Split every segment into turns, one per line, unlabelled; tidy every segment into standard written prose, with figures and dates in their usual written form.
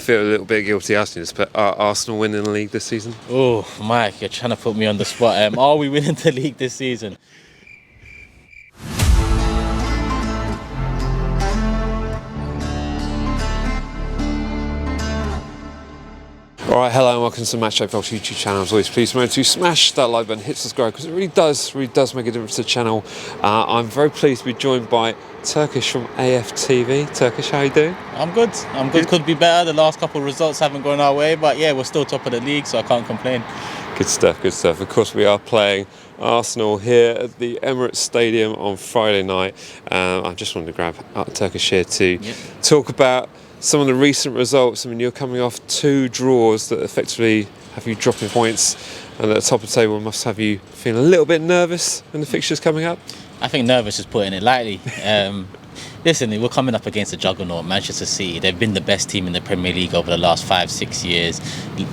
I feel a little bit guilty asking this, but are Arsenal winning the league this season?
Oh, Mike, you're trying to put me on the spot. Are we winning the league this season?
Alright, hello and welcome to the MatchDayVlogs YouTube channel. As always, please remember to smash that like button, hit subscribe, because it really does make a difference to the channel. I'm very pleased to be joined by Turkish from AFTV. Turkish, how you doing?
I'm good. Could be better. The last couple of results haven't gone our way, but yeah, we're still top of the league, so I can't complain.
Good stuff, good stuff. Of course, we are playing Arsenal here at the Emirates Stadium on Friday night. I just wanted to grab Turkish here to talk about some of the recent results. I mean, you're coming off 2 draws that effectively have you dropping points, and at the top of the table must have you feeling a little bit nervous when the fixtures coming up.
I think nervous is putting it lightly. Listen, we're coming up against a juggernaut, Manchester City. They've been the best team in the Premier League over the last 5-6 years.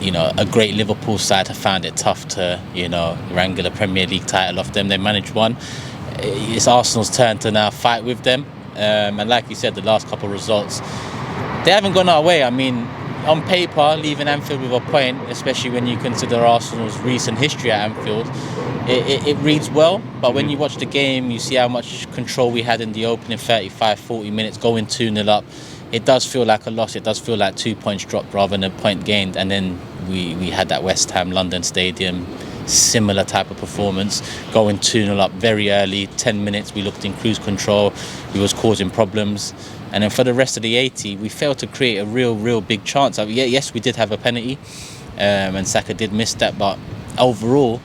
You know, a great Liverpool side have found it tough to, wrangle a Premier League title off them. They managed one. It's Arsenal's turn to now fight with them. And like you said, the last couple of results, they haven't gone our way. I mean, on paper, leaving Anfield with a point, especially when you consider Arsenal's recent history at Anfield, it reads well. But when you watch the game, you see how much control we had in the opening 35-40 minutes, going 2-0 up. It does feel like a loss. It does feel like 2 points dropped rather than a point gained. And then we had that West Ham London Stadium, similar type of performance, going 2-0 up very early. 10 minutes, we looked in cruise control. We was causing problems. And then for the rest of the 80, we failed to create a real big chance. Yes, we did have a penalty, and Saka did miss that, but overall,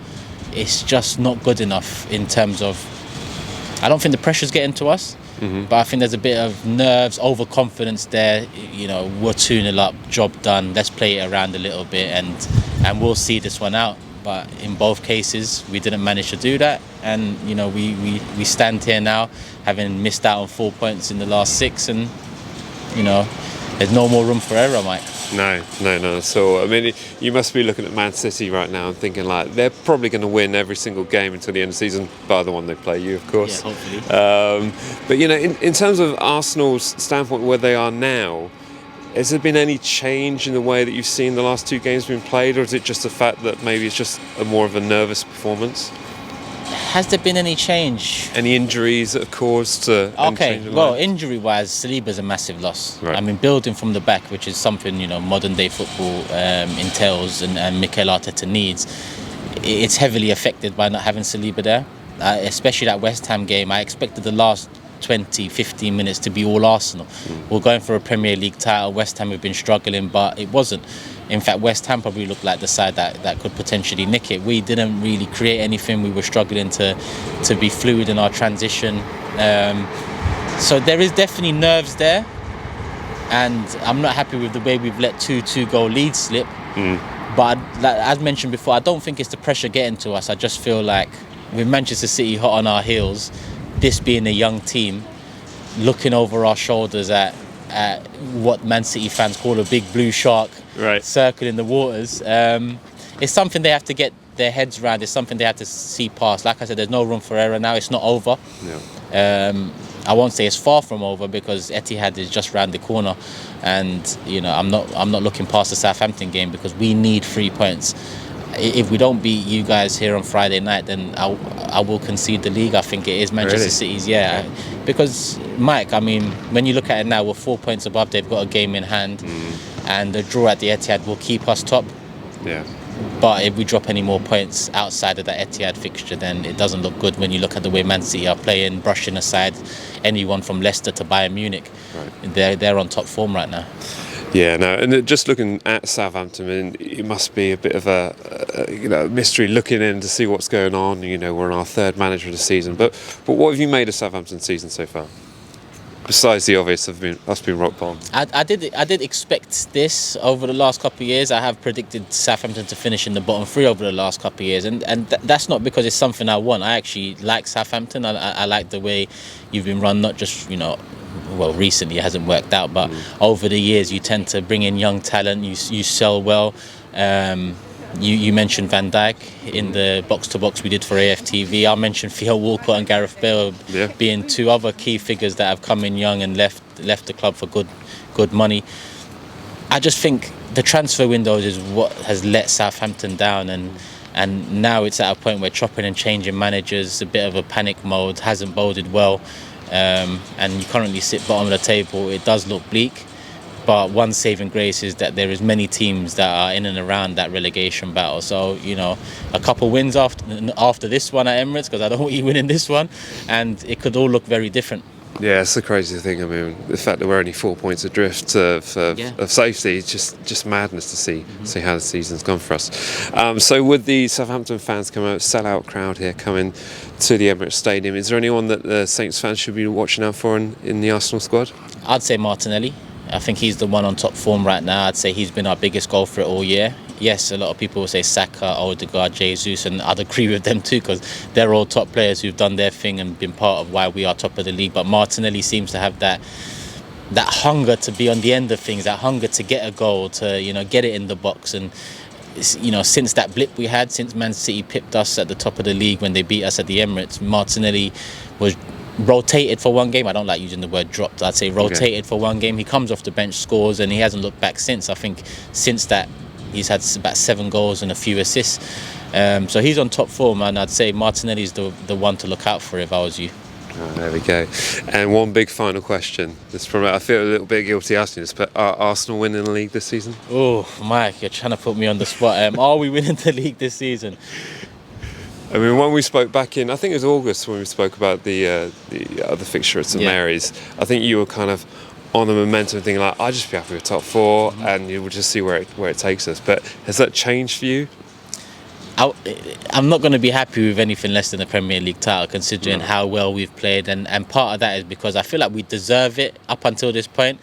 it's just not good enough in terms of, I don't think the pressure's getting to us, but I think there's a bit of nerves, overconfidence there. We're 2-0 up, job done, let's play it around a little bit, and we'll see this one out. But in both cases, we didn't manage to do that. And, we stand here now, having missed out on 4 points in the last 6. And, there's no more room for error, Mike.
No, not at all. I mean, you must be looking at Man City right now and thinking, like, they're probably going to win every single game until the end of the season, bar the one they play you, of course.
Yeah, hopefully.
But, in terms of Arsenal's standpoint, where they are now, has there been any change in the way that you've seen the last 2 games being played, or is it just the fact that maybe it's just a more of a nervous performance?
Has there been any change?
Any injuries that have caused
injury-wise, Saliba's a massive loss. Right. I mean, building from the back, which is something, modern-day football entails and Mikel Arteta needs, it's heavily affected by not having Saliba there. Especially that West Ham game, I expected the last 20-15 minutes to be all Arsenal. We're going for a Premier League title. West Ham have been struggling, but it wasn't. In fact, West Ham probably looked like the side that could potentially nick it. We didn't really create anything. We were struggling to be fluid in our transition. So there is definitely nerves there, and I'm not happy with the way we've let 2-goal leads slip. But as mentioned before, I don't think it's the pressure getting to us. I just feel like with Manchester City hot on our heels, this being a young team, looking over our shoulders at what Man City fans call a big blue shark circling the waters, it's something they have to get their heads around. It's something they have to see past. Like I said, there's no room for error now. It's not over. I won't say it's far from over, because Etihad is just round the corner, and I'm not looking past the Southampton game, because we need 3 points. If we don't beat you guys here on Friday night, then I will concede the league. I think it is Manchester City's, because, Mike, I mean, when you look at it now, we're 4 points above. They've got a game in hand, and the draw at the Etihad will keep us top. But if we drop any more points outside of that Etihad fixture, then it doesn't look good when you look at the way Man City are playing, brushing aside anyone from Leicester to Bayern Munich. They're on top form right now.
Yeah, no, and just looking at Southampton, I mean, it must be a bit of a mystery looking in to see what's going on. We're on our 3rd manager of the season, but what have you made of Southampton's season so far? Besides the obvious of us being rock bottom.
I did expect this over the last couple of years. I have predicted Southampton to finish in the bottom 3 over the last couple of years, and that's not because it's something I want. I actually like Southampton. I like the way you've been run, not just well, recently it hasn't worked out, but over the years you tend to bring in young talent, you sell well. You mentioned Van Dijk in the box-to-box we did for AFTV. I mentioned Theo Walcott and Gareth Bale being 2 other key figures that have come in young and left the club for good money. I just think the transfer windows is what has let Southampton down, and now it's at a point where chopping and changing managers, a bit of a panic mode, hasn't boded well, and you currently sit bottom of the table. It does look bleak, but one saving grace is that there is many teams that are in and around that relegation battle. So, you know, a couple wins after this one at Emirates, because I don't want you winning this one, and it could all look very different.
Yeah, it's the crazy thing. I mean, the fact that we're only 4 points adrift of safety is just madness to see how the season's gone for us. So with the Southampton fans come out, sell-out crowd here coming to the Emirates Stadium, is there anyone that the Saints fans should be watching out for in the Arsenal squad?
I'd say Martinelli. I think he's the one on top form right now. I'd say he's been our biggest goal threat all year. Yes, a lot of people will say Saka, Odegaard, Jesus, and I'd agree with them too, because they're all top players who've done their thing and been part of why we are top of the league. But Martinelli seems to have that hunger to be on the end of things, that hunger to get a goal, to, you know, get it in the box. And, you know, since that blip we had, since Man City pipped us at the top of the league when they beat us at the Emirates, Martinelli was rotated for one game. I don't like using the word dropped. I'd say rotated for one game. He comes off the bench, scores, and he hasn't looked back since. I think since that he's had about 7 goals and a few assists. So he's on top form, and I'd say Martinelli's the one to look out for if I was you.
Oh, there we go. And one big final question. I feel a little bit guilty asking this, but are Arsenal winning the league this season?
Oh, Mike, you're trying to put me on the spot. Are we winning the league this season?
I mean, when we spoke back in, I think it was August, when we spoke about the other fixture at St Mary's, I think you were kind of on the momentum thing, like, I'd just be happy with top 4 and you will just see where it takes us. But has that changed for you?
I'm not going to be happy with anything less than the Premier League title, considering how well we've played, and part of that is because I feel like we deserve it up until this point.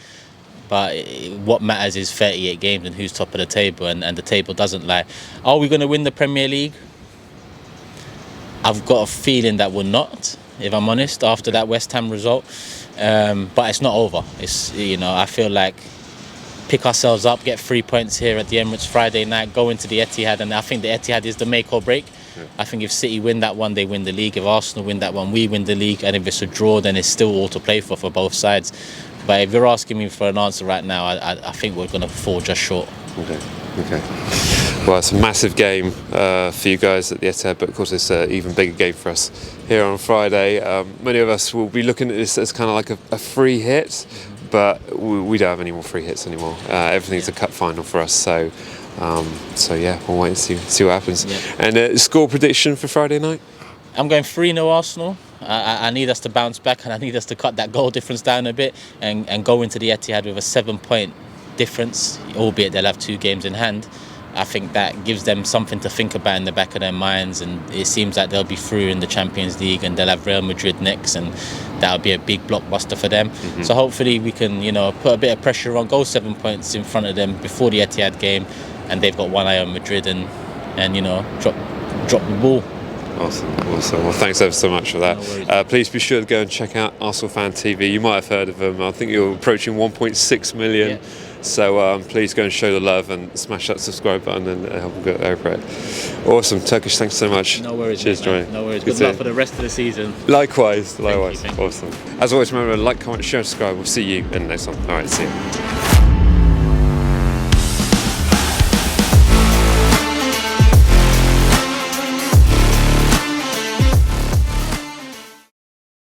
But what matters is 38 games and who's top of the table, and the table doesn't lie. Are we going to win the Premier League? I've got a feeling that we're not, if I'm honest, after that West Ham result. But it's not over. It's, you know, I feel like pick ourselves up, get 3 points here at the Emirates Friday night, go into the Etihad, and I think the Etihad is the make or break. Yeah. I think if City win that one, they win the league. If Arsenal win that one, we win the league. And if it's a draw, then it's still all to play for both sides. But if you're asking me for an answer right now, I think we're going to fall just short.
Okay. Well, it's a massive game for you guys at the Etihad, but of course it's an even bigger game for us here on Friday. Many of us will be looking at this as kind of like a free hit, but we don't have any more free hits anymore. Everything's a cup final for us, so yeah, we'll wait and see what happens. Yeah. And score prediction for Friday night?
I'm going 3-0 Arsenal. I need us to bounce back, and I need us to cut that goal difference down a bit and go into the Etihad with a 7-point difference, albeit they'll have 2 games in hand. I think that gives them something to think about in the back of their minds, and it seems like they'll be through in the Champions League, and they'll have Real Madrid next, and that'll be a big blockbuster for them. So hopefully we can, you know, put a bit of pressure on, go 7 points in front of them before the Etihad game, and they've got one eye on Madrid, and you know, drop the ball.
Awesome. Well, thanks ever so much for that. No please be sure to go and check out Arsenal Fan TV. You might have heard of them. I think you're approaching 1.6 million. Yeah. So please go and show the love and smash that subscribe button and help them get over it. Awesome. Turkish, thanks so much.
No worries.
Cheers, Johnny.
No worries. Good luck for the rest of the season.
Likewise.
Thank you.
Awesome. As always, remember, like, comment, share, subscribe. We'll see you in the next one. All right, see you.